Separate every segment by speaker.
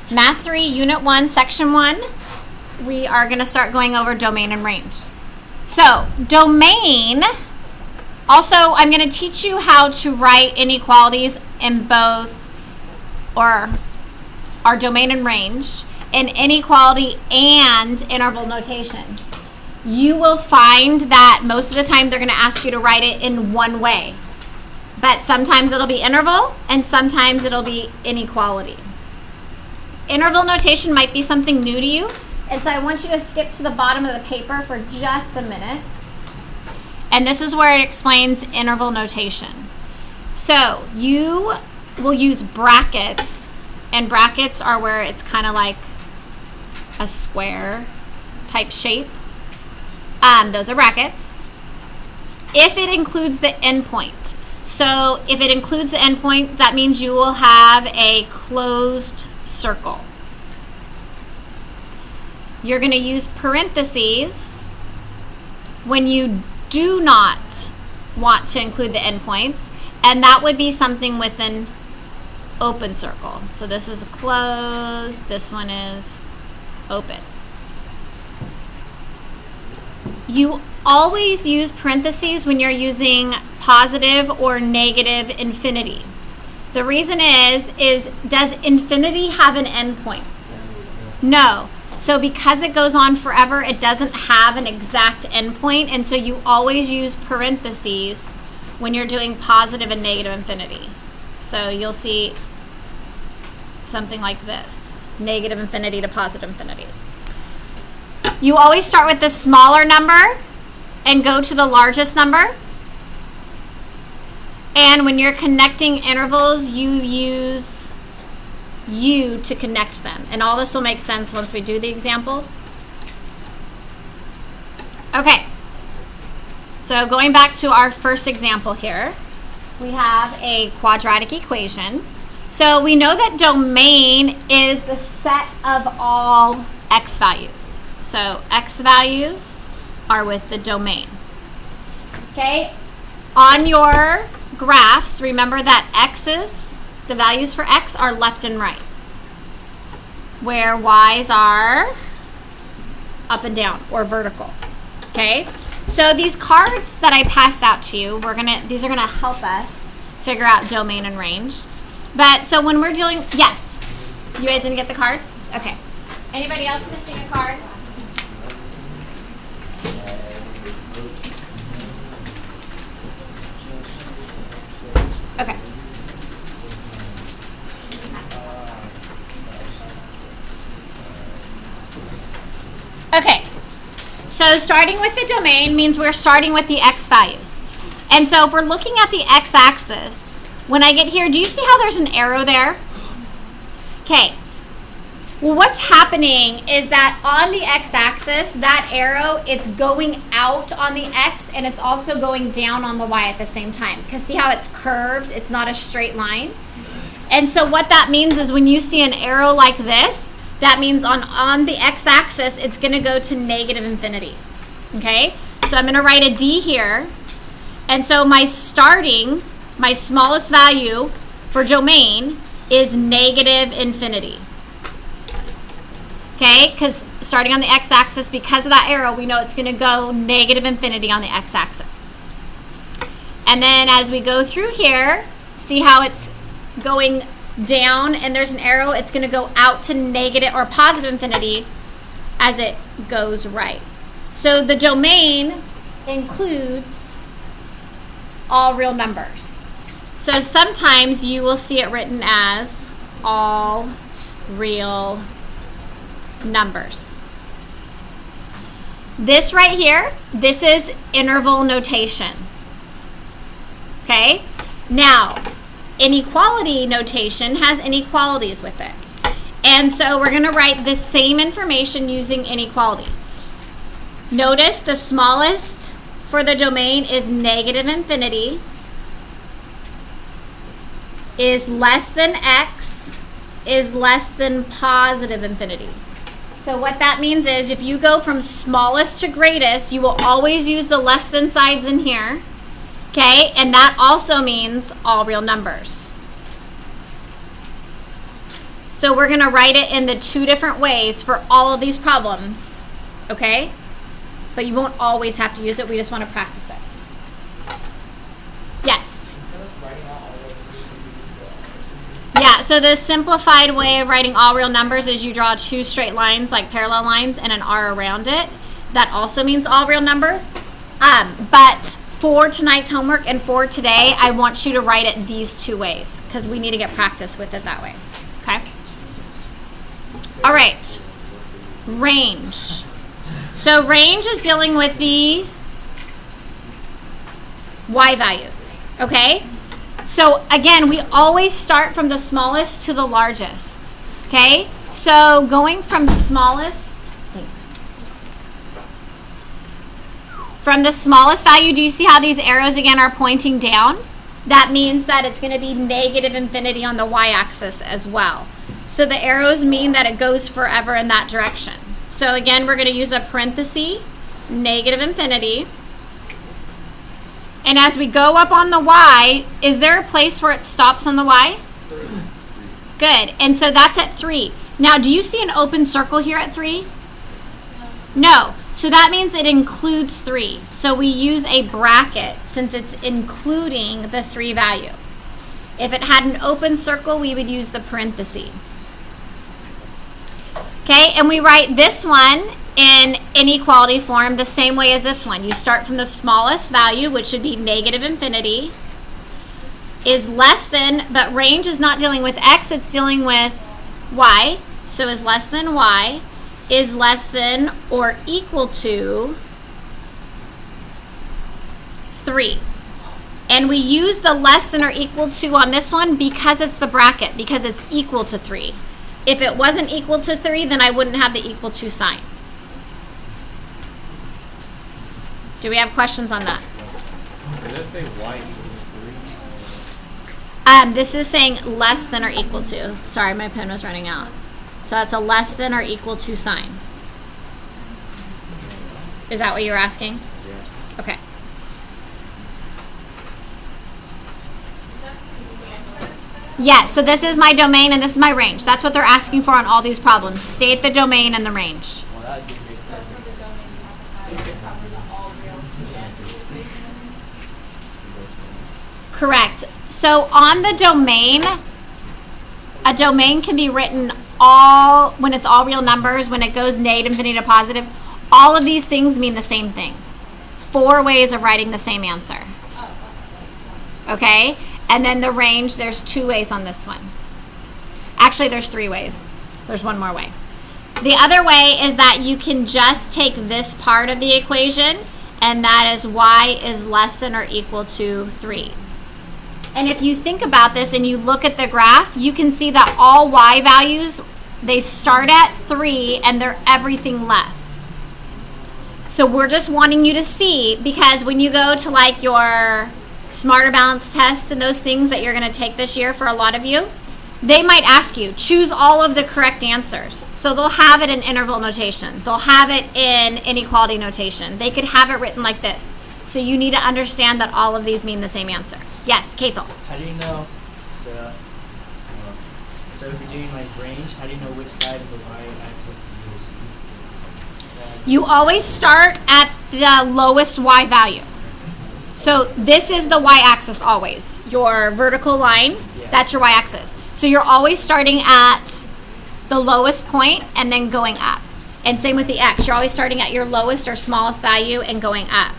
Speaker 1: Math 3, Unit 1, Section 1, we are going to start going over domain and range. So, domain, also I'm going to teach you how to write inequalities in both, or our domain and range, in inequality and interval notation. You will find that most of the time they're going to ask you to write it in one way. But sometimes it'll be interval and sometimes it'll be inequality. Interval notation might be something new to you, and so I want you to skip to the bottom of the paper for just a minute. And this is where it explains interval notation. So you will use brackets, and brackets are where it's kind of like a square type shape. Those are brackets. If it includes the endpoint. So if it includes the endpoint, that means you will have a closed circle. You're going to use parentheses when you do not want to include the endpoints, and that would be something with an open circle. So this is closed, this one is open. You always use parentheses when you're using positive or negative infinity. The reason is does infinity have an endpoint? No. So because it goes on forever, it doesn't have an exact endpoint, and so you always use parentheses when you're doing positive and negative infinity. So you'll see something like this, negative infinity to positive infinity. You always start with the smaller number and go to the largest number. And when you're connecting intervals, you use U to connect them. And all this will make sense once we do the examples. Okay. So going back to our first example here, we have a quadratic equation. So we know that domain is the set of all x values. So x values are with the domain. Okay, on your graphs, remember that x's, the values for x are left and right, where y's are up and down or vertical. Okay, so these cards that I passed out to you, these are gonna help us figure out domain and range. But so when we're dealing, yes, you guys didn't get the cards? Okay. Anybody else missing a card? Okay. Okay. So starting with the domain means we're starting with the x values. And so if we're looking at the x-axis, when I get here, do you see how there's an arrow there? Okay. Well, what's happening is that on the x-axis, that arrow, it's going out on the x and it's also going down on the y at the same time. Because see how it's curved? It's not a straight line. And so what that means is when you see an arrow like this, that means on the x-axis, it's going to go to negative infinity. Okay? So I'm going to write a D here. And so my smallest value for domain is negative infinity. Okay, because starting on the x-axis, because of that arrow, we know it's going to go negative infinity on the x-axis. And then as we go through here, see how it's going down and there's an arrow, it's going to go out to negative or positive infinity as it goes right. So the domain includes all real numbers. So sometimes you will see it written as all real numbers. This right here, this is interval notation. Okay? Now, inequality notation has inequalities with it. And so we're going to write the same information using inequality. Notice the smallest for the domain is negative infinity, is less than x, is less than positive infinity. So what that means is if you go from smallest to greatest, you will always use the less than signs in here. Okay, and that also means all real numbers. So we're going to write it in the two different ways for all of these problems, okay? But you won't always have to use it. We just want to practice it. Yes? Yeah, so the simplified way of writing all real numbers is you draw two straight lines, like parallel lines, and an R around it. That also means all real numbers. But for tonight's homework and for today, I want you to write it these two ways because we need to get practice with it that way. Okay? All right. Range. So range is dealing with the Y values. Okay? So again, we always start from the smallest to the largest. Okay? So going from smallest, from the smallest value, do you see how these arrows again are pointing down? That means that it's going to be negative infinity on the y-axis as well. So the arrows mean that it goes forever in that direction. So again, we're going to use a parenthesis, negative infinity. And as we go up on the y, is there a place where it stops on the y? Good. And so that's at 3. Now, do you see an open circle here at 3? No. So that means it includes 3. So we use a bracket since it's including the 3 value. If it had an open circle, we would use the parenthesis. Okay, and we write this one in inequality form the same way as this one. You start from the smallest value, which should be negative infinity, is less than, but range is not dealing with x, it's dealing with y. So is less than y is less than or equal to 3. And we use the less than or equal to on this one because it's the bracket, because it's equal to 3. If it wasn't equal to 3, then I wouldn't have the equal to sign. Do we have questions on that?
Speaker 2: Does that say y equals 3?
Speaker 1: This is saying less than or equal to. Sorry, my pen was running out. So that's a less than or equal to sign. Is that what you were asking?
Speaker 2: Yeah.
Speaker 1: Okay. Yeah, so this is my domain and this is my range. That's what they're asking for on all these problems. State the domain and the range.
Speaker 2: Well, that would make sense.
Speaker 1: Correct. So on the domain, a domain can be written all, when it's all real numbers, when it goes negative infinity to positive, all of these things mean the same thing. 4 ways of writing the same answer. Okay? And then the range, there's 2 ways on this one. Actually, there's 3 ways. There's one more way. The other way is that you can just take this part of the equation, and that is y is less than or equal to 3. And if you think about this and you look at the graph, you can see that all y values, they start at 3 and they're everything less. So we're just wanting you to see, because when you go to like your Smarter Balance tests and those things that you're going to take this year for a lot of you, they might ask you, choose all of the correct answers. So they'll have it in interval notation. They'll have it in inequality notation. They could have it written like this. So you need to understand that all of these mean the same answer. Yes, Cathal.
Speaker 3: How do you know, so if you're doing like range, how do you know which side of the y-axis to use?
Speaker 1: You always start at the lowest y value. So this is the y-axis always. Your vertical line, that's your y-axis. So you're always starting at the lowest point and then going up. And same with the x. You're always starting at your lowest or smallest value and going up.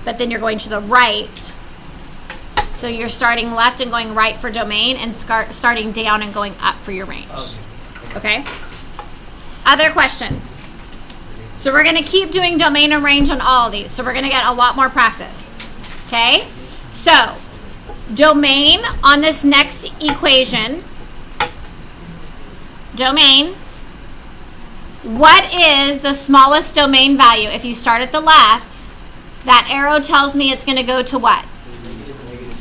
Speaker 1: But then you're going to the right. So you're starting left and going right for domain and starting down and going up for your range. Okay? Other questions? So we're going to keep doing domain and range on all of these. So we're going to get a lot more practice. Okay? So domain on this next equation. Domain. What is the smallest domain value? If you start at the left, that arrow tells me it's going to go to what?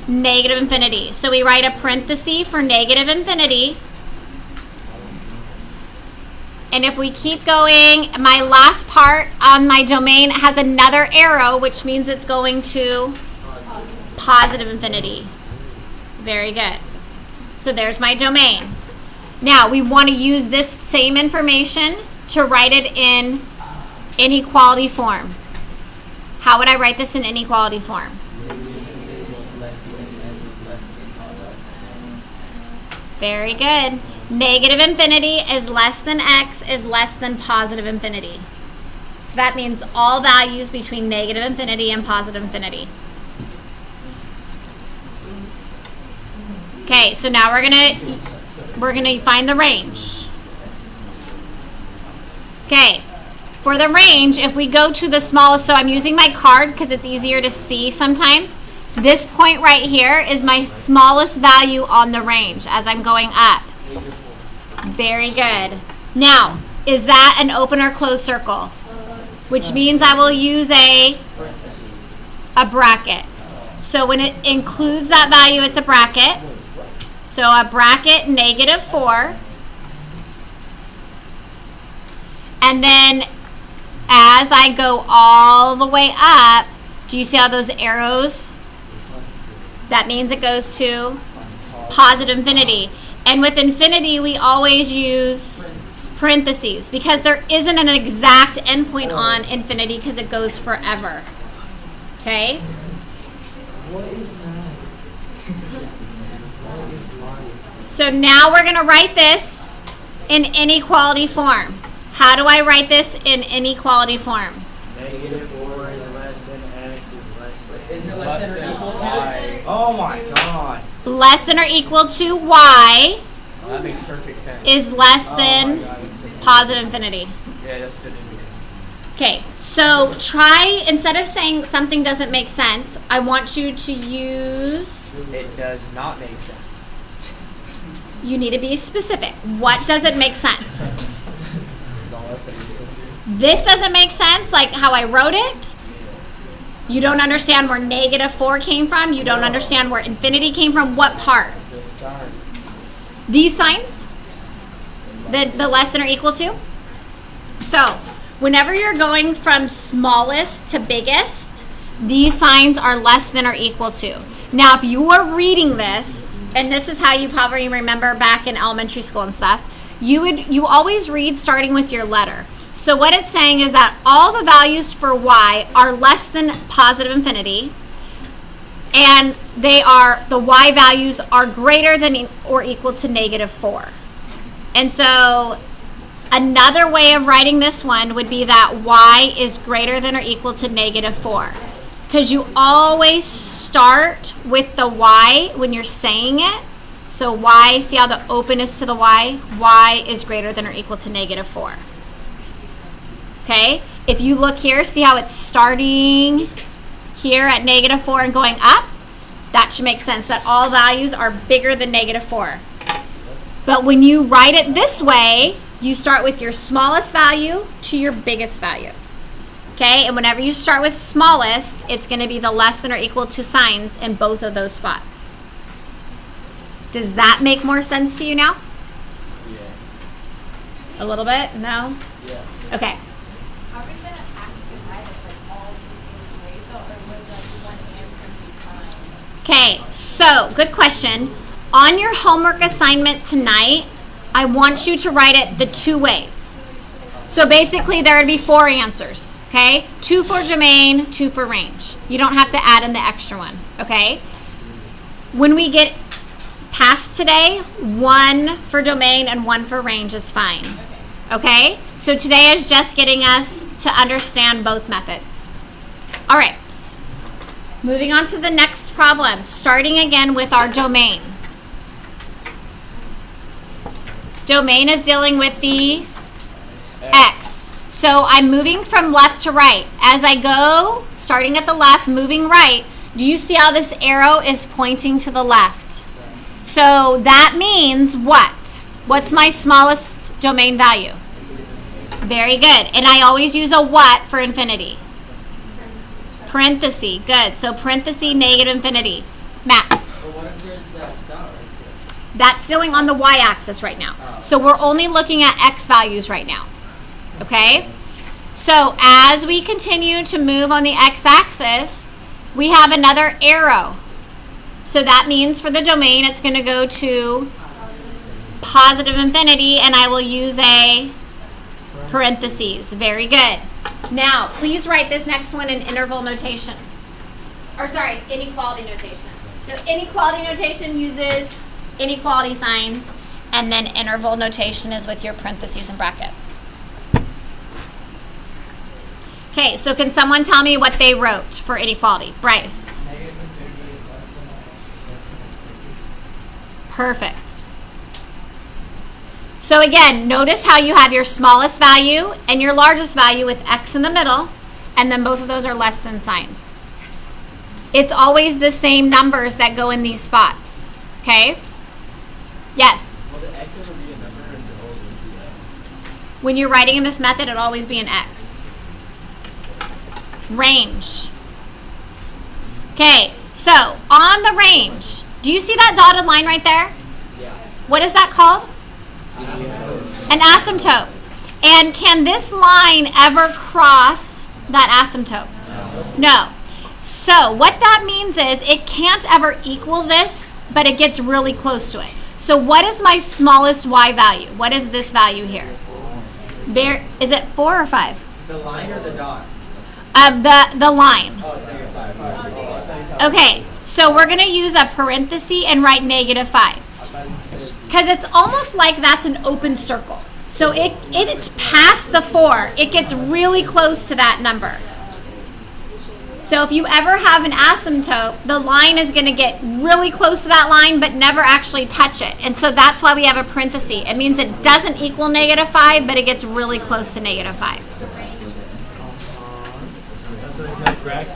Speaker 1: Negative infinity. So we write a parenthesis for negative infinity. And if we keep going, my last part on my domain has another arrow, which means it's going to positive infinity. Very good. So there's my domain. Now, we want to use this same information to write it in inequality form. How would I write this in inequality form? Very good. Negative infinity is less than x is less than positive infinity. So that means all values between negative infinity and positive infinity. Okay, so now we're gonna find the range. Okay, for the range, if we go to the smallest, so I'm using my card because it's easier to see sometimes. This point right here is my smallest value on the range as I'm going up. Very good. Now, is that an open or closed circle? Which means I will use a bracket. So when it includes that value, it's a bracket. So a bracket -4. And then as I go all the way up, do you see all those arrows? That means it goes to positive infinity. And with infinity, we always use parentheses because there isn't an exact endpoint on infinity because it goes forever. Okay? So now we're going to write this in inequality form. How do I write this in inequality form?
Speaker 3: -4 is less than x is less than.
Speaker 4: Isn't it less than or equal to?
Speaker 3: Oh my god.
Speaker 1: Less than or equal to y
Speaker 2: Well, that makes perfect sense.
Speaker 1: is less
Speaker 3: Oh
Speaker 1: than
Speaker 3: my god.
Speaker 1: positive infinity.
Speaker 2: Yeah, that's good.
Speaker 1: Okay, so try, instead of saying something doesn't make sense, I want you to use,
Speaker 2: It does not make sense.
Speaker 1: you need to be specific. What doesn't make sense? This doesn't make sense, like how I wrote it. You don't understand where -4 came from. You don't understand where infinity came from. What part?
Speaker 2: The signs.
Speaker 1: These signs? The less than or equal to? So, whenever you're going from smallest to biggest, these signs are less than or equal to. Now, if you are reading this, and this is how you probably remember back in elementary school and stuff, you always read starting with your letter. So what it's saying is that all the values for y are less than positive infinity, and the y values are greater than or equal to -4. And so another way of writing this one would be that y is greater than or equal to -4. Because you always start with the y when you're saying it. So y, see how the open is to the y? Y is greater than or equal to -4. Okay? If you look here, see how it's starting here at -4 and going up? That should make sense that all values are bigger than -4. But when you write it this way, you start with your smallest value to your biggest value. Okay? And whenever you start with smallest, it's going to be the less than or equal to signs in both of those spots. Does that make more sense to you now?
Speaker 2: Yeah.
Speaker 1: A little bit? No?
Speaker 2: Yeah.
Speaker 1: Okay.
Speaker 5: Are we going to actually write it like all these ways, or would like one answer be fine?
Speaker 1: Okay, so good question. On your homework assignment tonight, I want you to write it the two ways. So basically there would be 4 answers, okay? 2 for domain, 2 for range. You don't have to add in the extra one, okay? When we get past today, 1 for domain and 1 for range is fine. Okay? So today is just getting us to understand both methods. All right. Moving on to the next problem, starting again with our domain. Domain is dealing with the X. So I'm moving from left to right. As I go, starting at the left, moving right, do you see how this arrow is pointing to the left? So that means what? What's my smallest domain value? Very good. And I always use a what for infinity? Parenthesis. Good. So parenthesis negative infinity. Max.
Speaker 4: But what if there's that dot right there?
Speaker 1: That's dealing on the y-axis right now. So we're only looking at x values right now. Okay? So as we continue to move on the x-axis, we have another arrow. So that means for the domain, it's going to go to positive infinity, and I will use a parentheses. Very good. Now, please write this next one in interval notation. Or sorry, inequality notation. So inequality notation uses inequality signs, and then interval notation is with your parentheses and brackets. Okay, so can someone tell me what they wrote for inequality? Bryce.
Speaker 3: Negative infinity is less than infinity.
Speaker 1: Perfect. So again, notice how you have your smallest value and your largest value with x in the middle, and then both of those are less than signs. It's always the same numbers that go in these spots, okay? Yes?
Speaker 4: Will the X ever be a number or is it always going to be X?
Speaker 1: When you're writing in this method, it'll always be an x. Range. Okay, so on the range, do you see that dotted line right there?
Speaker 4: Yeah.
Speaker 1: What is that called? An asymptote. And can this line ever cross that asymptote? No. So what that means is it can't ever equal this, but it gets really close to it. So what is my smallest y value? What is this value here? There, is it 4 or 5?
Speaker 4: The line or the dot?
Speaker 1: The line.
Speaker 4: Oh, it's -5.
Speaker 1: Okay, so we're going to use a parenthesis and write -5. Because it's almost like that's an open circle. So it's past the 4. It gets really close to that number. So if you ever have an asymptote, the line is going to get really close to that line but never actually touch it. And so that's why we have a parenthesis. It means it doesn't equal -5, but it gets really close to -5.
Speaker 3: So there's no bracket.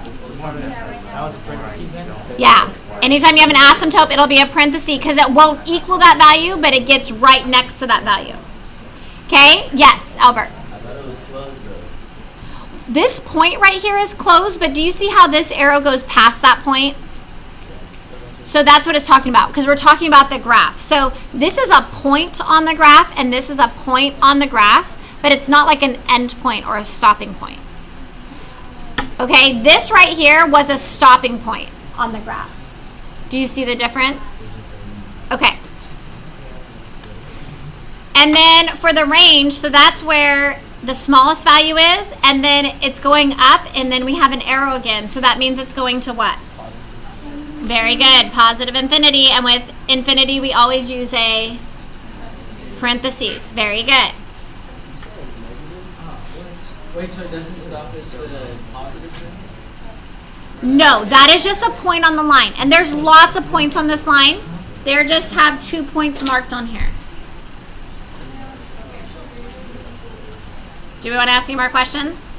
Speaker 3: Now it's parentheses then?
Speaker 1: Yeah. Anytime you have an asymptote, it'll be a parenthesis because it won't equal that value, but it gets right next to that value. Okay? Yes, Albert.
Speaker 4: I thought it was closed though.
Speaker 1: This point right here is closed, but do you see how this arrow goes past that point? So that's what it's talking about, because we're talking about the graph. So this is a point on the graph, and this is a point on the graph, but it's not like an end point or a stopping point. Okay, this right here was a stopping point on the graph. Do you see the difference? Okay. And then for the range, so that's where the smallest value is, and then it's going up, and then we have an arrow again. So that means it's going to what? Very good, positive infinity. And with infinity, we always use a parentheses. Very good.
Speaker 4: Wait, so it doesn't stop at the positive thing?
Speaker 1: No, that is just a point on the line. And there's lots of points on this line. They just have 2 points marked on here. Do we want to ask any more questions?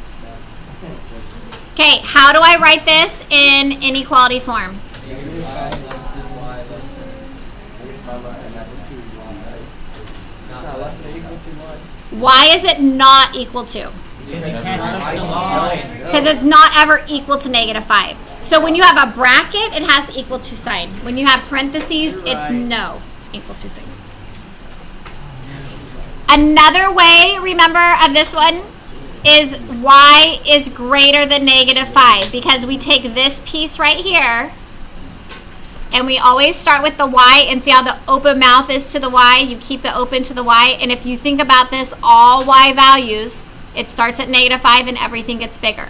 Speaker 1: Okay, how do I write this in inequality form? Why is it not equal to?
Speaker 3: Because you can't touch the line.
Speaker 1: Because it's not ever equal to -5. So when you have a bracket, it has the equal to sign. When you have parentheses, it's no equal to sign. Another way, remember, of this one is y is greater than -5, because we take this piece right here and we always start with the y, and see how the open mouth is to the y? You keep the open to the y, and if you think about this, all y values, it starts at -5 and everything gets bigger.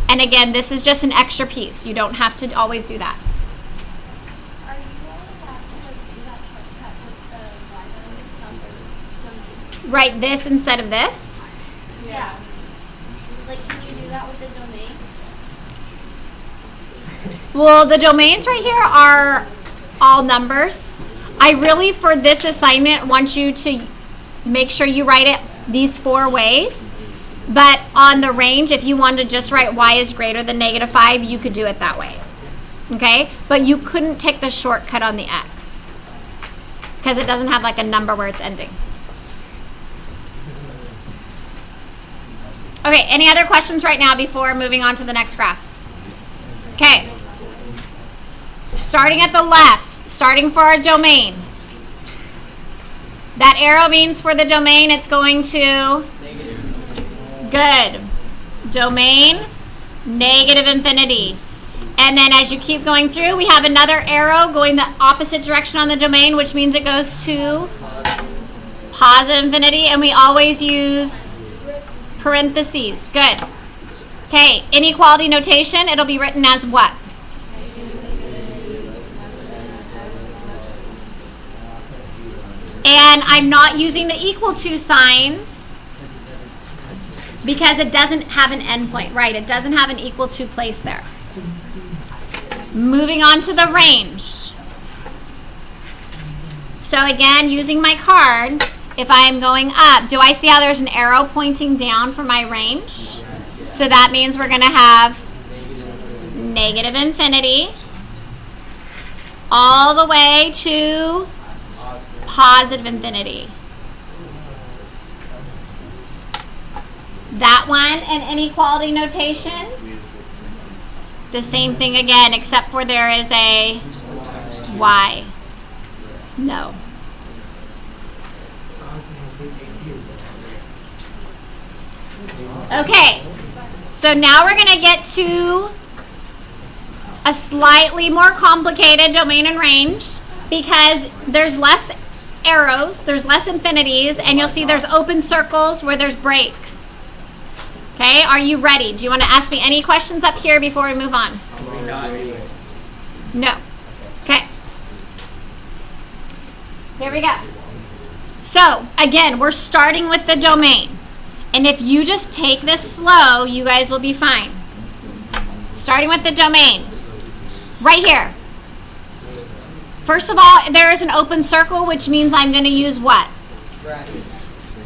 Speaker 1: And again, this is just an extra piece. You don't have to always do that.
Speaker 5: Are you allowed to like do that shortcut with the y value?
Speaker 1: Write this instead of this.
Speaker 5: Yeah. Like, can you do that with the domain?
Speaker 1: Well, the domains right here are all numbers. I really, for this assignment, want you to make sure you write it these 4 ways. But on the range, if you wanted to just write y is greater than -5, you could do it that way. Okay? But you couldn't take the shortcut on the x, because it doesn't have like a number where it's ending. Okay, any other questions right now before moving on to the next graph? Okay. Starting at the left, starting for our domain. That arrow means for the domain, it's going to... Good. Domain, -infinity. And then as you keep going through, we have another arrow going the opposite direction on the domain, which means it goes to Positive infinity, and we always use parentheses. Good. Okay, inequality notation, it'll be written as what? And I'm not using the equal to signs because it doesn't have an endpoint, right? It doesn't have an equal to place there. Moving on to the range. So again, using my card, if I am going up, do I see how there's an arrow pointing down for my range? So that means we're going to have negative infinity all the way to positive infinity. That one, an inequality notation. The same thing again, except for there is a y. No. Okay, so now we're going to get to a slightly more complicated domain and range because there's less arrows, there's less infinities, and you'll see there's open circles where there's breaks. Okay, are you ready? Do you want to ask me any questions up here before we move on? No. Okay. Here we go. So, again, we're starting with the domain. And if you just take this slow, you guys will be fine. Starting with the domain. Right here. First of all, there is an open circle, which means I'm going to use what?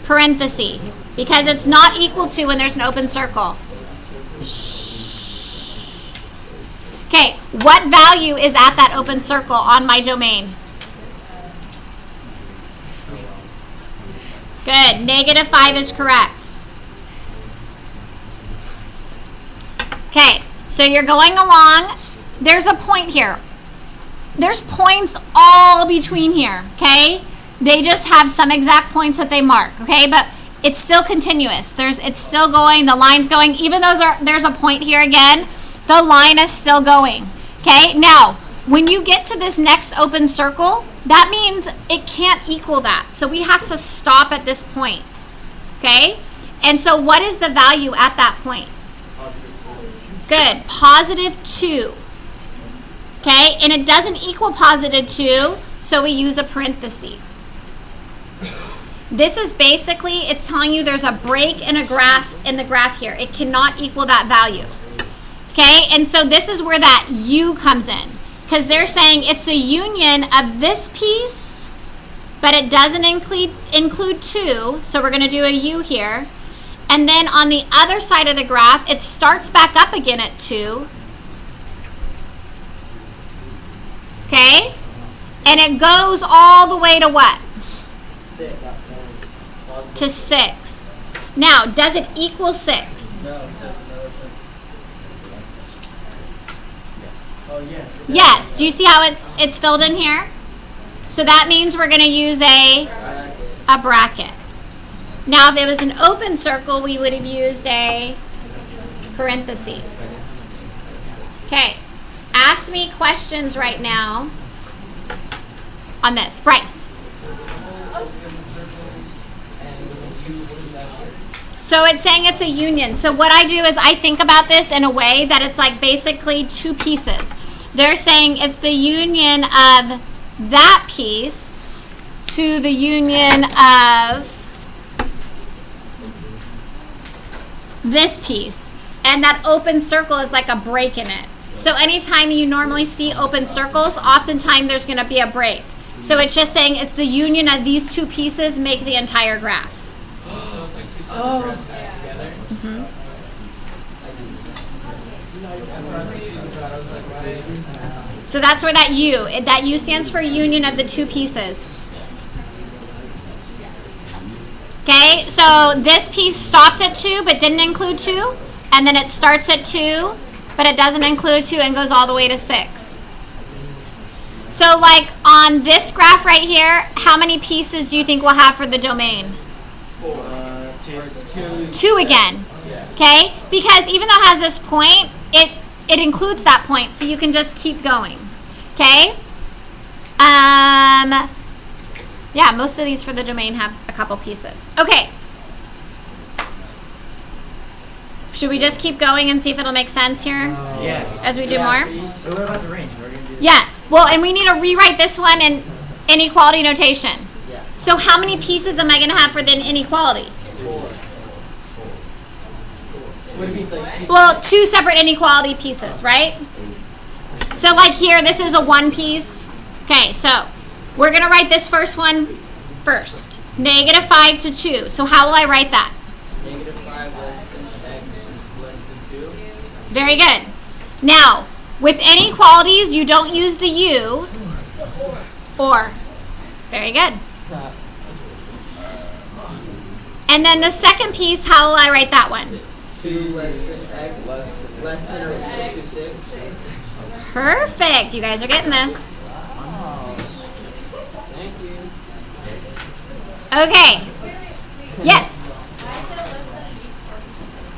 Speaker 1: Parenthesis. Because it's not equal to when there's an open circle. Okay, what value is at that open circle on my domain? Good. Negative 5 is correct. Okay, so you're going along. There's a point here. There's points all between here, okay? They just have some exact points that they mark, okay? But it's still continuous. It's still going. The line's going. Even though there's a point here again, the line is still going, okay? Now, when you get to this next open circle, that means it can't equal that. So we have to stop at this point, okay? And so what is the value at that point? Good, positive 2. Okay, and it doesn't equal positive 2, so we use a parenthesis. This is basically, it's telling you there's a break in the graph here. It cannot equal that value. Okay, and so this is where that U comes in. Because they're saying it's a union of this piece, but it doesn't include 2, so we're going to do a U here. And then on the other side of the graph, it starts back up again at 2. Okay? And it goes all the way to what?
Speaker 4: 6.
Speaker 1: To 6. Now, does it equal 6?
Speaker 4: No, it says another thing. Oh, yes.
Speaker 1: Yes. Do you see how it's filled in here? So that means we're going to use a bracket. Now, if it was an open circle, we would have used a parenthesis. Okay. Ask me questions right now on this. Bryce. So it's saying it's a union. So what I do is I think about this in a way that it's like basically 2 pieces. They're saying it's the union of that piece to the union of this piece. And that open circle is like a break in it. So anytime you normally see open circles, oftentimes there's going to be a break. So it's just saying it's the union of these 2 pieces make the entire graph. So that's where that U stands for union of the 2 pieces. Okay, so this piece stopped at 2 but didn't include 2, and then it starts at 2 but it doesn't include 2 and goes all the way to 6. So like on this graph right here, how many pieces do you think we'll have for the domain? 2 again. Okay? Because even though it has this point, it includes that point, so you can just keep going. Okay? Yeah, most of these for the domain have a couple pieces. Okay. Should we just keep going and see if it'll make sense here
Speaker 3: Yes.
Speaker 1: as we do more?
Speaker 3: But what about the range? We're gonna do that.
Speaker 1: Yeah. Well, and we need to rewrite this one in inequality notation.
Speaker 4: Yeah.
Speaker 1: So how many pieces am I going to have for the inequality?
Speaker 4: 4. What do you mean, like,
Speaker 1: Well, 2 separate inequality pieces, right? So like here, this is a 1 piece. Okay, so we're going to write this first one first. -5 to 2. So how will I write that?
Speaker 4: -5 less than x less than 2?
Speaker 1: Very good. Now, with inequalities, you don't use the u or. Very good. And then the second piece, how will I write that one?
Speaker 4: 2 less than x less than or equal to 6?
Speaker 1: Perfect. You guys are getting this.
Speaker 4: Thank you.
Speaker 1: Okay. Yes.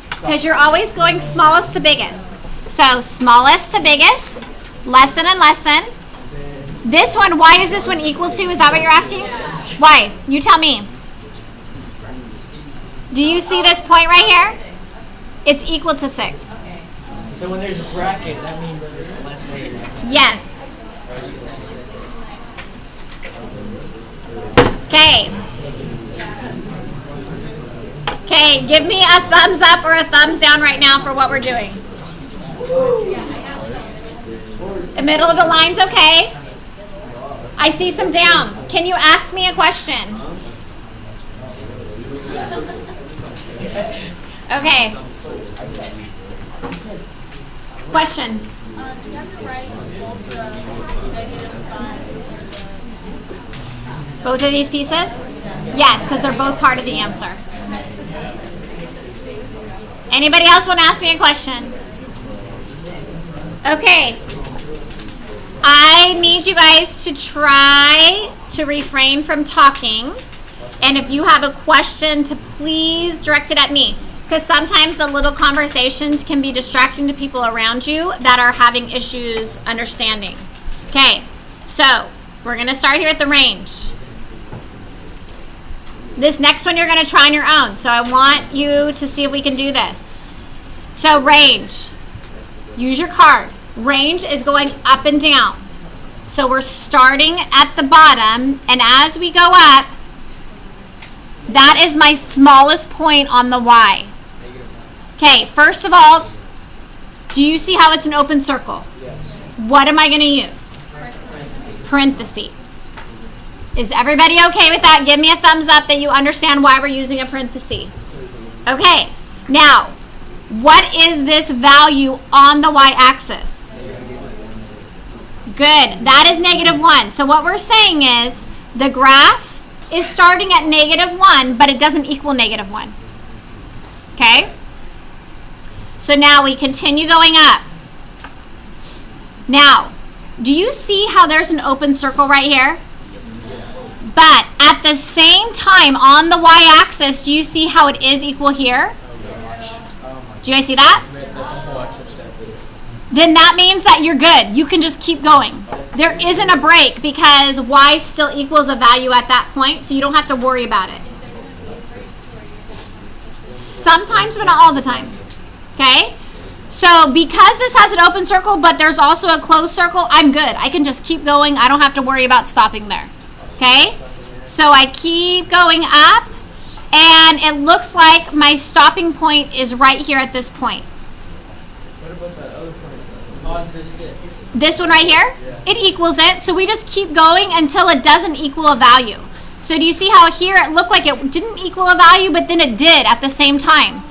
Speaker 1: Because you're always going smallest to biggest. So smallest to biggest, less than and less than. This one, why is this one equal to? Is that what you're asking? Why? You tell me. Do you see this point right here? It's equal to 6.
Speaker 3: So when there's a bracket, that means it's less than.
Speaker 1: Yes. Okay. Okay, give me a thumbs up or a thumbs down right now for what we're doing. The middle of the line's okay. I see some downs. Can you ask me a question? Okay. Question.
Speaker 5: Do you have to write both the -5 and
Speaker 1: Both of these pieces? Yes, because they're both part of the answer. Anybody else want to ask me a question? Okay. I need you guys to try to refrain from talking. And if you have a question, to please direct it at me. Because sometimes the little conversations can be distracting to people around you that are having issues understanding. Okay, so we're going to start here at the range. This next one you're going to try on your own. So I want you to see if we can do this. So range. Use your card. Range is going up and down. So we're starting at the bottom, and as we go up, that is my smallest point on the Y. Okay, first of all, do you see how it's an open circle?
Speaker 3: Yes.
Speaker 1: What am I going to use? Parenthesis. Is everybody okay with that? Give me a thumbs up that you understand why we're using a parenthesis. Okay, now, what is this value on the y-axis? Good, that is -1. So what we're saying is the graph is starting at -1, but it doesn't equal -1. Okay? So now we continue going up. Now, do you see how there's an open circle right here? But at the same time on the y-axis, do you see how it is equal here? Do you guys see that? Then that means that you're good. You can just keep going. There isn't a break because y still equals a value at that point, so you don't have to worry about it. Sometimes, but not all the time. Okay? So because this has an open circle, but there's also a closed circle, I'm good. I can just keep going. I don't have to worry about stopping there. Okay? So I keep going up, and it looks like my stopping point is right here at this point.
Speaker 4: What about the other points? +6.
Speaker 1: This one right here, it equals it. So we just keep going until it doesn't equal a value. So do you see how here it looked like it didn't equal a value, but then it did at the same time?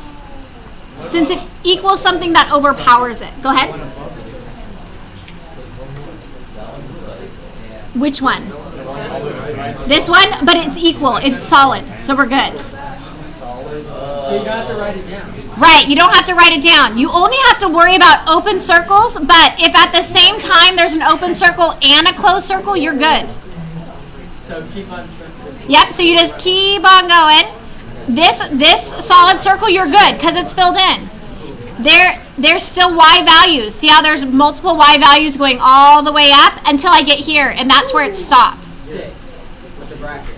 Speaker 1: Since it equals something that overpowers it. Go ahead. Which one? This one, but it's equal. It's solid. So we're good.
Speaker 4: So you don't have to write it down.
Speaker 1: Right, you don't have to write it down. You only have to worry about open circles, but if at the same time there's an open circle and a closed circle, you're good.
Speaker 4: So keep on.
Speaker 1: Yep, so you just keep on going. This solid circle, you're good because it's filled in. There's still y values. See how there's multiple y values going all the way up until I get here, and that's where it stops.
Speaker 4: 6 with the bracket.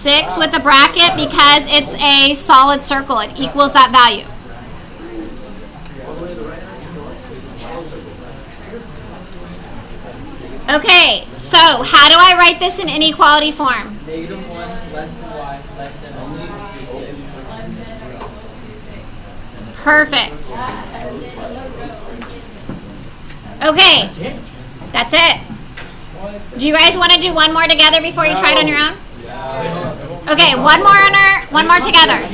Speaker 1: 6 with a bracket because it's a solid circle. It equals that value. Okay, so how do I write this in inequality form?
Speaker 4: -1 less than y less than only 6.
Speaker 1: Perfect. Okay,
Speaker 3: That's it.
Speaker 1: that's it. Do you guys want to do one more together before you try it on your own? Okay, one more together.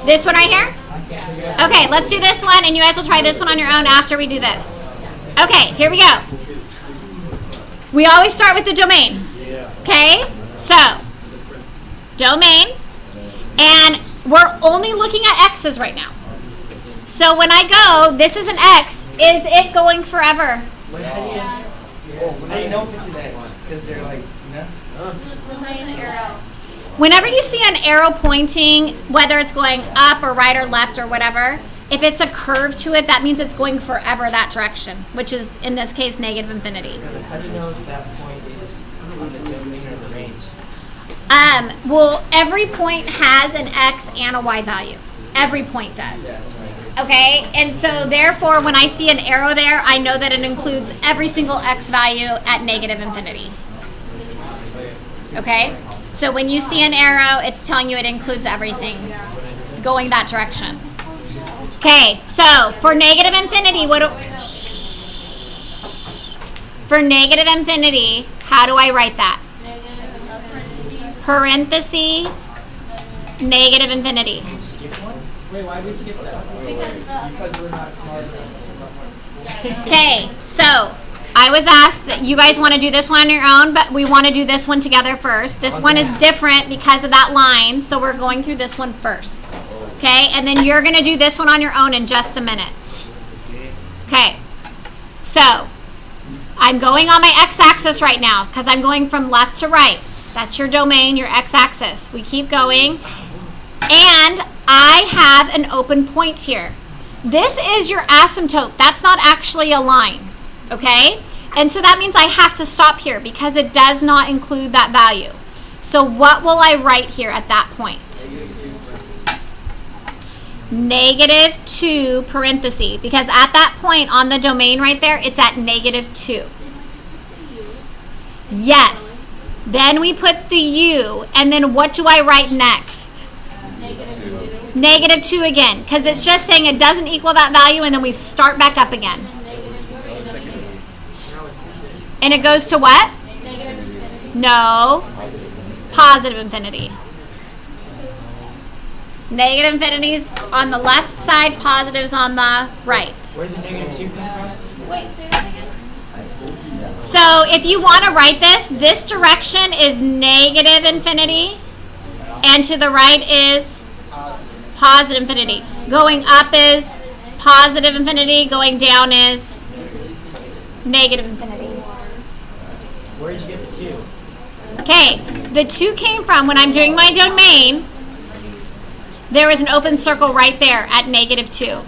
Speaker 1: This one right here? Okay, let's do this one, and you guys will try this one on your own after we do this. Okay, here we go. We always start with the domain. Okay, so domain, and we're only looking at x's right now. So when I go, this is an x, is it going forever?
Speaker 3: Wait, how do you know if it's an X? Because they're like,
Speaker 1: Whenever you see an arrow pointing, whether it's going up or right or left or whatever, if it's a curve to it, that means it's going forever that direction, which is, in this case, negative infinity.
Speaker 3: How do you know if that point is on the domain or the range?
Speaker 1: Well, every point has an x and a y value. Every point does.
Speaker 3: That's right.
Speaker 1: Okay, and so therefore when I see an arrow there, I know that it includes every single x value at negative infinity. Okay, so when you see an arrow, it's telling you it includes everything going that direction. Okay, so for negative infinity, for negative infinity, how do I write that? Parenthesis, negative infinity.
Speaker 3: Skip one?
Speaker 4: Wait, why did we skip that? Because we're not smart enough.
Speaker 1: Okay, so I was asked that you guys want to do this one on your own, but we want to do this one together first. This one is different because of that line, so we're going through this one first. Okay, and then you're going to do this one on your own in just a minute. Okay, so I'm going on my x-axis right now because I'm going from left to right. That's your domain, your x-axis. We keep going, and I have an open point here. This is your asymptote. That's not actually a line, okay? And so that means I have to stop here because it does not include that value. So what will I write here at that point? -2 parenthesis, because at that point on the domain right there, it's at -2. Yes. Then we put the u, and then what do I write next? -2 again, because it's just saying it doesn't equal that value, and then we start back up again. And it goes to what? No. Positive infinity. Negative infinity's on the left side, positive's on the right.
Speaker 3: Where did the -2 come from?
Speaker 5: Wait, say that again.
Speaker 1: So if you want to write this direction is negative infinity, and to the right is positive infinity. Going up is positive infinity, going down is negative infinity.
Speaker 3: Where did you get the 2?
Speaker 1: Okay, the 2 came from when I'm doing my domain, there was an open circle right there at -2.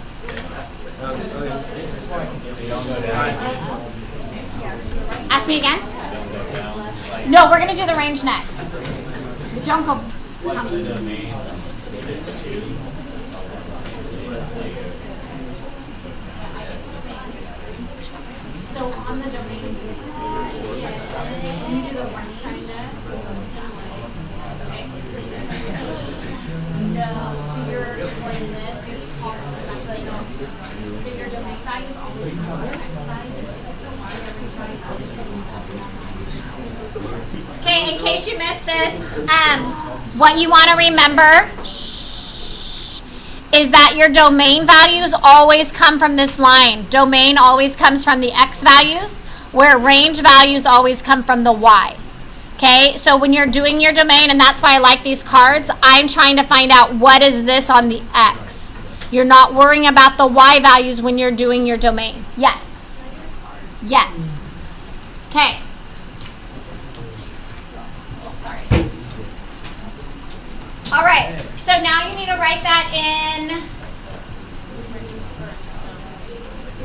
Speaker 1: Ask me again? No, we're going to do the range next. Don't go. So on the domain, you do the one kind of. No, so you're recording this, and you call it, that's a no. So your domain value is always on this side, okay, in case you missed this, what you want to remember is that your domain values always come from this line. Domain always comes from the x values, where range values always come from the y. Okay, so when you're doing your domain, and that's why I like these cards, I'm trying to find out what is this on the x. You're not worrying about the y values when you're doing your domain. Yes. Yes. Okay. Sorry. All right, so now you need to write that in,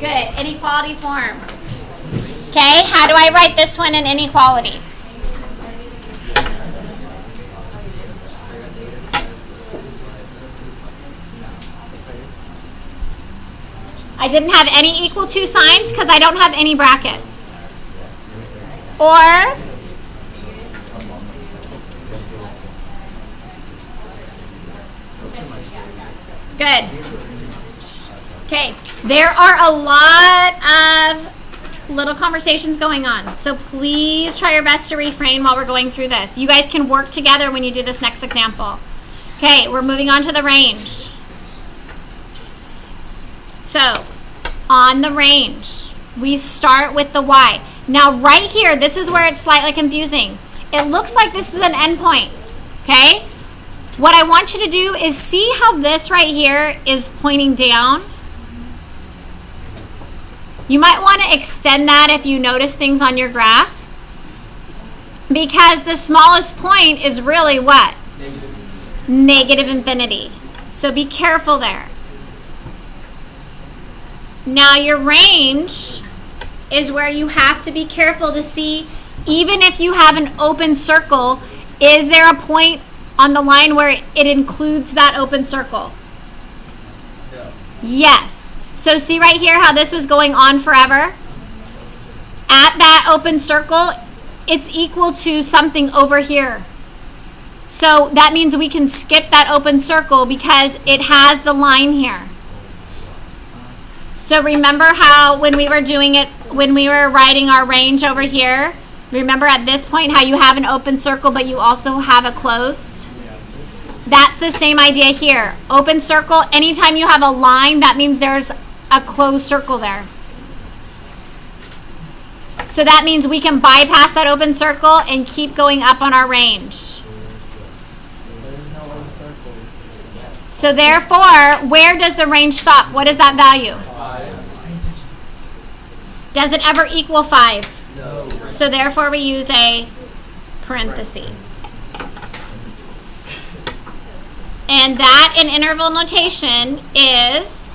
Speaker 1: good, inequality form. Okay, how do I write this one in inequality? I didn't have any equal to signs because I don't have any brackets. Or good. Okay, there are a lot of little conversations going on, so please try your best to refrain while we're going through this. You guys can work together when you do this next example. Okay, we're moving on to the range. So, on the range, we start with the y. Now, right here, this is where it's slightly confusing. It looks like this is an endpoint, okay? What I want you to do is see how this right here is pointing down. You might want to extend that if you notice things on your graph, because the smallest point is really what? Negative infinity. So be careful there. Now your range is where you have to be careful to see, even if you have an open circle, is there a point on the line where it includes that open circle?
Speaker 2: No.
Speaker 1: Yes. So see right here how this was going on forever? At that open circle, it's equal to something over here. So that means we can skip that open circle because it has the line here. So remember how when we were doing it, when we were writing our range over here, remember at this point how you have an open circle but you also have a closed? That's the same idea here. Open circle, anytime you have a line, that means there's a closed circle there. So that means we can bypass that open circle and keep going up on our range. So therefore, where does the range stop? What is that value?
Speaker 2: 5.
Speaker 1: Does it ever equal 5?
Speaker 2: No.
Speaker 1: So therefore we use a parenthesis. And that in interval notation is,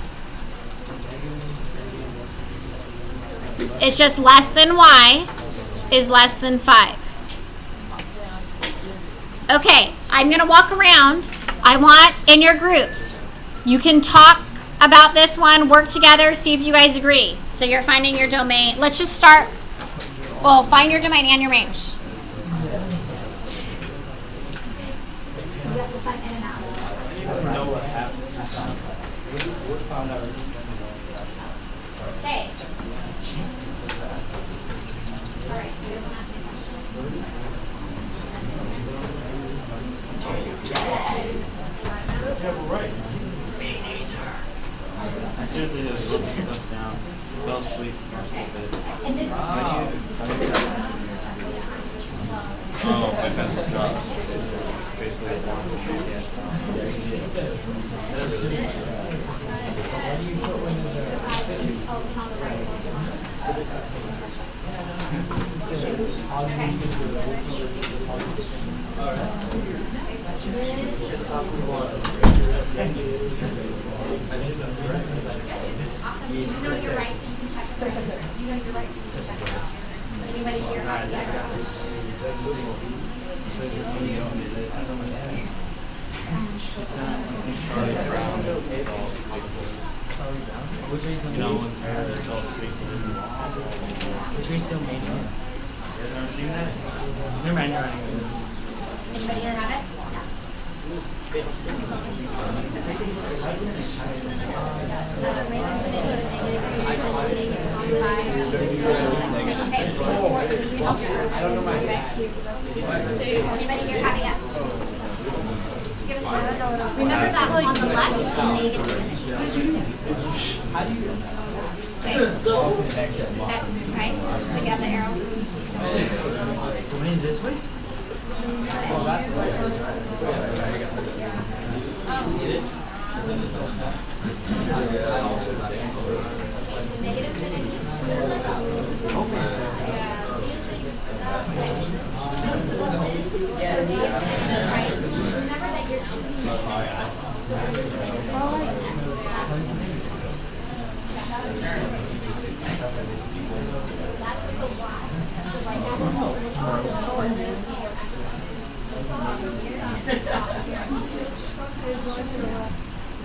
Speaker 1: it's just less than y is less than 5. Okay, I'm going to walk around. I want in your groups, you can talk about this one, work together, see if you guys agree. So you're finding your domain. Let's just start, well, find your domain and your range.
Speaker 2: Know what happened. Found out.
Speaker 1: Okay. All right, you guys want to ask me a question?
Speaker 3: I seriously just wrote this stuff down. Fell asleep most of it.
Speaker 1: And this
Speaker 6: Oh, my pencil dropped. Basically,
Speaker 1: awesome. So you know your rights and you can check the questions. You know your rights and you can check the questions. Anybody here have
Speaker 3: Which way still made it? Which way still made it? You guys ever seen that? Never mind, never mind.
Speaker 1: Anybody here have it? So the range is negative 2, okay, so I don't know my anybody here have it yet? Give us a remember that on the left it's negative.
Speaker 2: How do you know
Speaker 1: That's right. So you have the arrow.
Speaker 3: When is this way?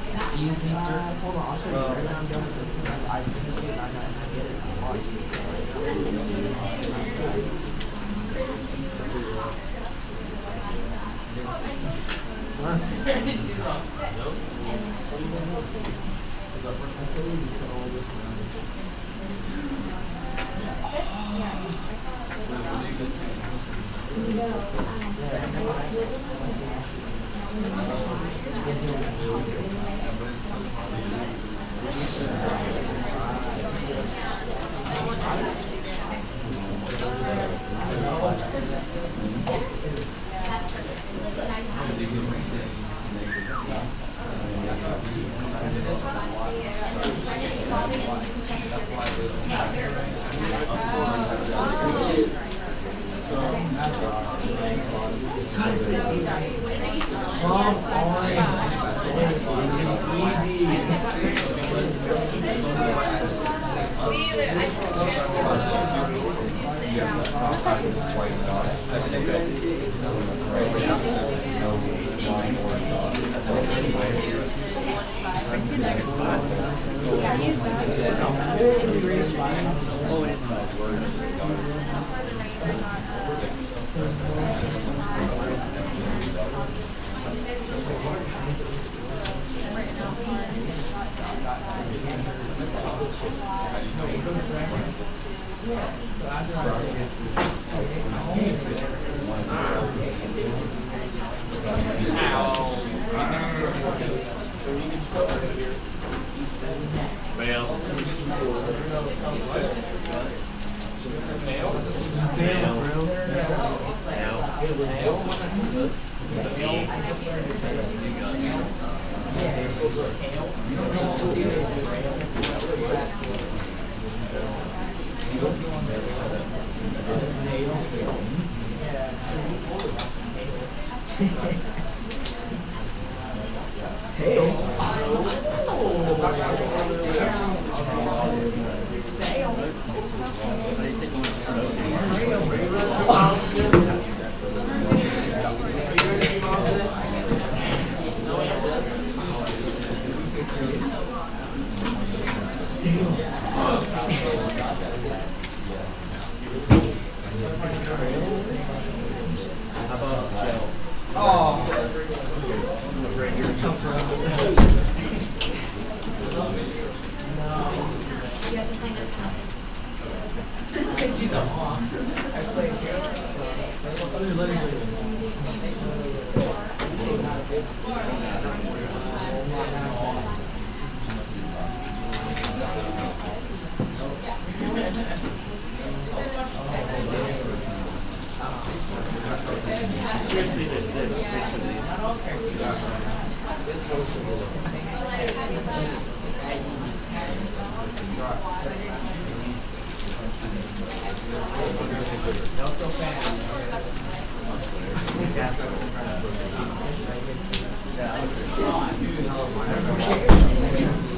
Speaker 3: Do you think
Speaker 7: hold on, I'll show you. Right now I'm done with this because I finished it and I get it. Watch.
Speaker 3: Oh, it is 5 words.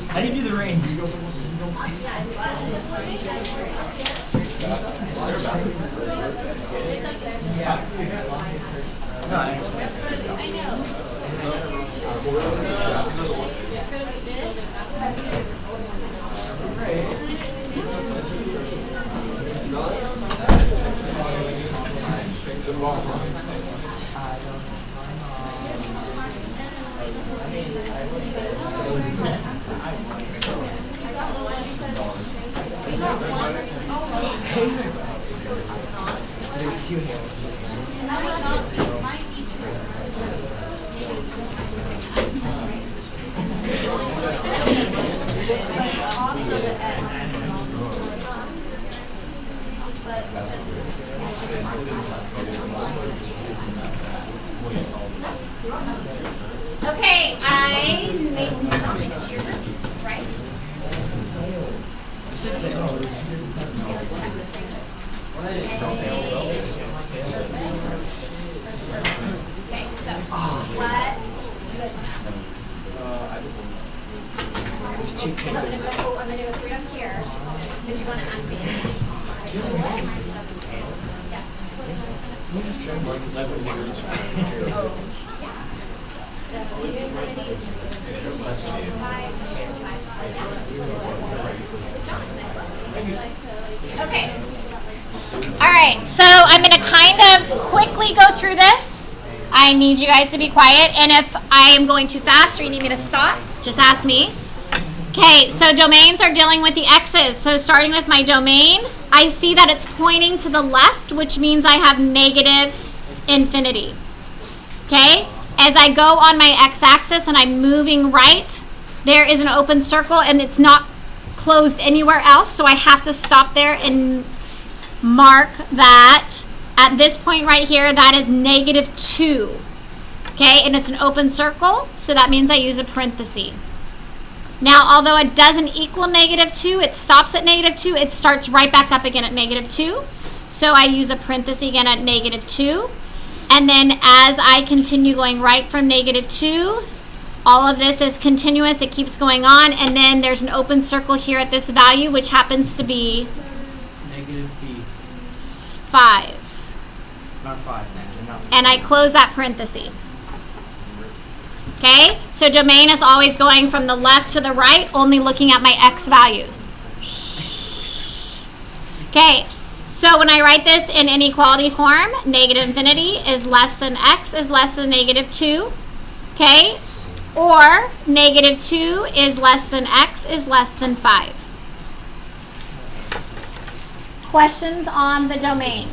Speaker 3: How do you do the range? No, I understand. There's 2 hills.
Speaker 1: Okay, I made something. It's your turn, right?
Speaker 3: You said sail.
Speaker 1: Okay, so what do you guys want to ask?
Speaker 3: There's 2
Speaker 1: I'm gonna
Speaker 3: papers.
Speaker 1: go through up here. Did you want to ask me anything? Yes. Okay. All right, so I'm going to kind of quickly go through this. I need you guys to be quiet, and if I am going too fast or you need me to stop, just ask me. Okay, so domains are dealing with the x's. So starting with my domain, I see that it's pointing to the left, which means I have negative infinity. Okay, as I go on my x-axis and I'm moving right, there is an open circle and it's not closed anywhere else, so I have to stop there and mark that at this point right here, that is negative 2. Okay, and it's an open circle, so that means I use a parenthesis. Now, although it doesn't equal negative 2, it stops at negative 2, it starts right back up again at negative 2. So I use a parenthesis again at negative 2. And then as I continue going right from negative 2, all of this is continuous, it keeps going on, and then there's an open circle here at this value, which happens to be
Speaker 3: Negative b.
Speaker 1: 5.
Speaker 3: Not 5. No.
Speaker 1: And I close that parenthesis. Okay, so domain is always going from the left to the right, only looking at my x values. Okay, so when I write this in inequality form, negative infinity is less than x is less than negative 2. Okay, or negative 2 is less than x is less than 5. Questions on the domain?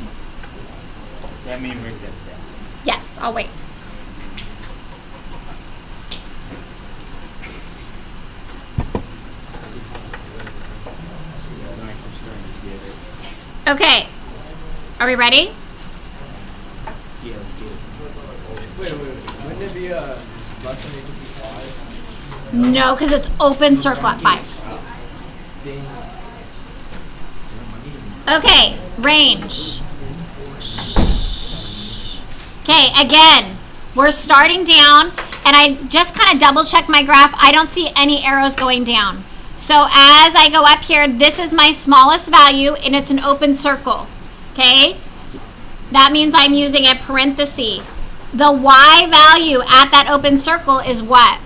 Speaker 6: Let me write that down.
Speaker 1: Yes, I'll wait. Okay, are we ready?
Speaker 3: Yeah, let's do it.
Speaker 2: Wait. Wouldn't it be less than equal to 5?
Speaker 1: No, because it's open circle at 5. Okay, range. Okay, again, we're starting down, and I just kind of double check my graph. I don't see any arrows going down. So as I go up here, this is my smallest value, and it's an open circle. Okay, that means I'm using a parenthesis. The y value at that open circle is what?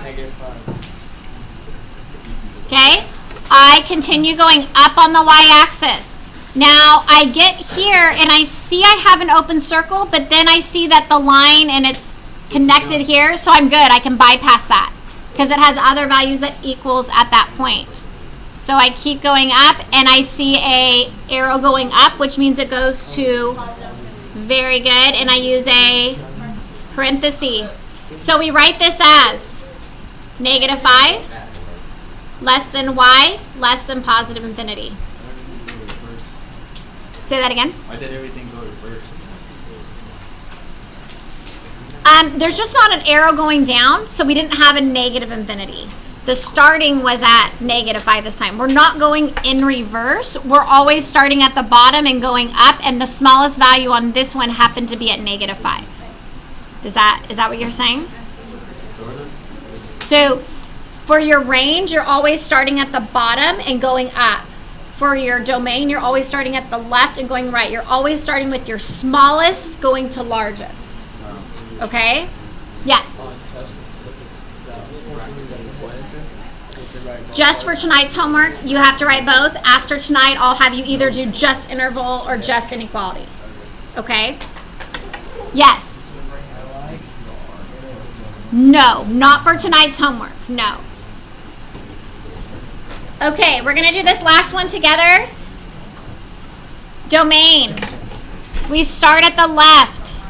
Speaker 2: Negative 5.
Speaker 1: Okay, I continue going up on the y-axis. Now I get here and I see I have an open circle, but then I see that the line and it's connected here, so I'm good. I can bypass that because it has other values that equals at that point. So I keep going up and I see a arrow going up, which means it goes to very good, and I use a parenthesis. So we write this as negative 5 less than y less than positive infinity. Say that again.
Speaker 6: Why did everything go reverse?
Speaker 1: There's just not an arrow going down, so we didn't have a negative infinity. The starting was at negative 5 this time. We're not going in reverse. We're always starting at the bottom and going up, and the smallest value on this one happened to be at negative 5. Is that what you're saying?
Speaker 6: Sort of.
Speaker 1: So for your range, you're always starting at the bottom and going up. For your domain, you're always starting at the left and going right. You're always starting with your smallest going to largest. Okay? Yes? Just for tonight's homework, you have to write both. After tonight, I'll have you either do just interval or just inequality. Okay? Yes? No, not for tonight's homework. No. Okay, we're going to do this last one together. Domain. We start at the left.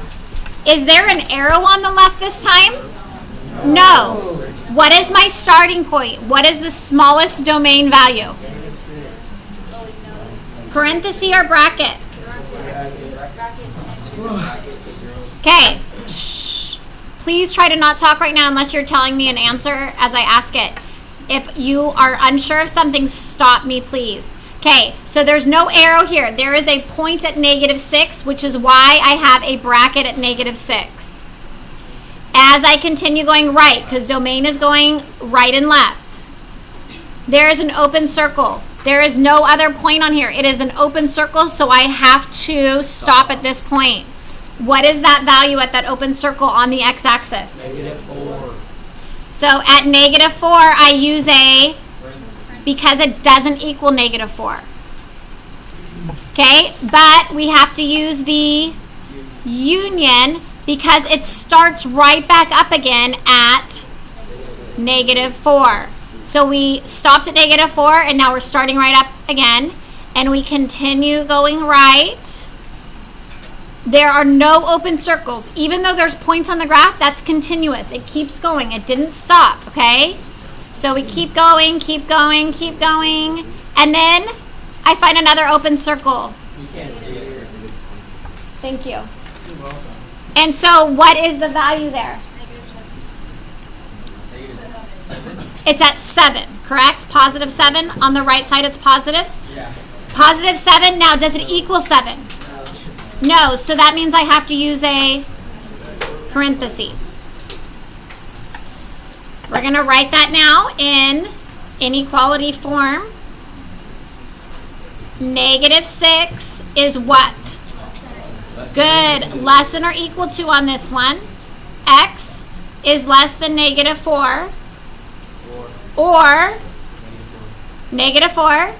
Speaker 1: Is there an arrow on the left this time? No. What is my starting point? What is the smallest domain value? Parenthesis or bracket? Okay. Shh. Please try to not talk right now unless you're telling me an answer as I ask it. If you are unsure of something, stop me, please. Okay, so there's no arrow here. There is a point at negative 6, which is why I have a bracket at negative 6. As I continue going right, because domain is going right and left, there is an open circle. There is no other point on here. It is an open circle, so I have to stop at this point. What is that value at that open circle on the x-axis?
Speaker 3: -4.
Speaker 1: So at -4, I use a, because it doesn't equal -4. Okay, but we have to use the union because it starts right back up again at -4. So we stopped at -4 and now we're starting right up again, and we continue going right. There are no open circles. Even though there's points on the graph, that's continuous. It keeps going. It didn't stop, okay? So we keep going, keep going, keep going. And then I find another open circle.
Speaker 2: You can't see it here.
Speaker 1: Thank you. And so what is the value there? It's at 7, correct? Positive 7. On the right side, it's positives.
Speaker 2: Yeah.
Speaker 1: Positive 7. Now, does it equal 7? No, so that means I have to use a parenthesis. We're going to write that now in inequality form. -6 is what? Good. Less than or equal to on this one. X is less than -4. Or -4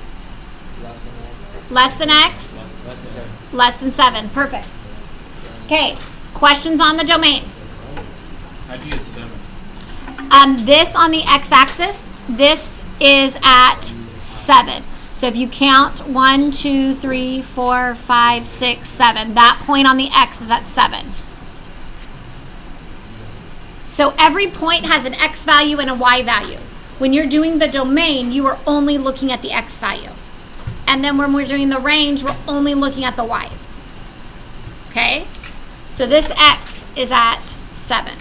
Speaker 1: less than X less than 7. Perfect. Okay. Questions on the domain?
Speaker 6: How do you get 7?
Speaker 1: This on the x-axis, this is at 7. So if you count 1, 2, 3, 4, 5, 6, 7, that point on the x is at 7. So every point has an x value and a y value. When you're doing the domain, you are only looking at the x value. And then when we're doing the range, we're only looking at the y's. Okay? So this x is at 7.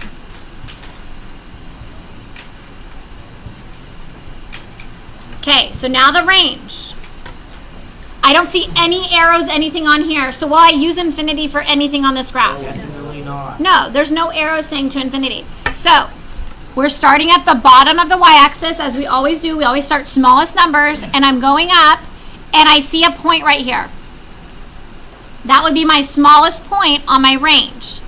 Speaker 1: Okay, so now the range. I don't see any arrows, anything on here. So will I use infinity for anything on this graph?
Speaker 3: Definitely not.
Speaker 1: No, there's no arrow saying to infinity. So we're starting at the bottom of the y-axis, as we always do. We always start smallest numbers, and I'm going up, and I see a point right here. That would be my smallest point on my range.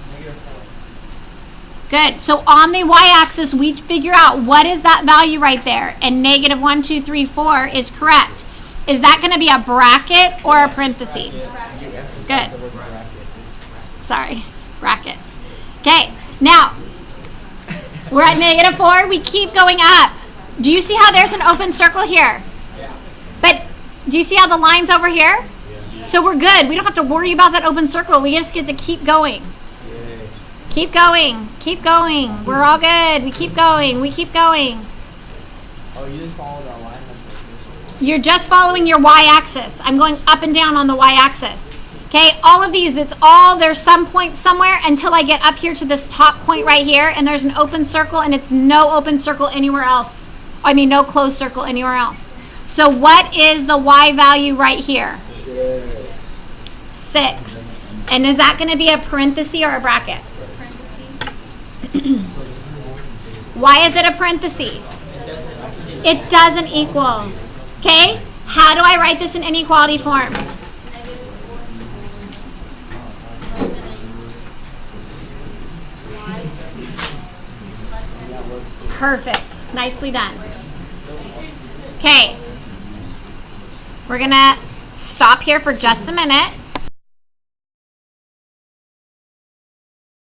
Speaker 1: Good. So on the y-axis, we figure out what is that value right there, and -1, 2, 3, 4 is correct. Is that going to be a bracket or a parenthesis? Good. Sorry, brackets. Okay, now we're at -4. We keep going up. Do you see how there's an open circle here? But do you see how the line's over here? So we're good. We don't have to worry about that open circle. We just get to keep going. Keep going. Keep going. We're all good. We keep going. We keep going.
Speaker 2: Oh, you just follow that line?
Speaker 1: You're just following your y-axis. I'm going up and down on the y-axis. Okay, all of these, it's all, there's some point somewhere until I get up here to this top point right here, and there's an open circle, and it's no open circle anywhere else. I mean, no closed circle anywhere else. So what is the y value right here? 6. And is that going to be a parenthesis or a bracket? Why is it a parenthesis? It doesn't equal. Okay, how do I write this in inequality form? Perfect. Nicely done. Okay, we're going to stop here for just a minute.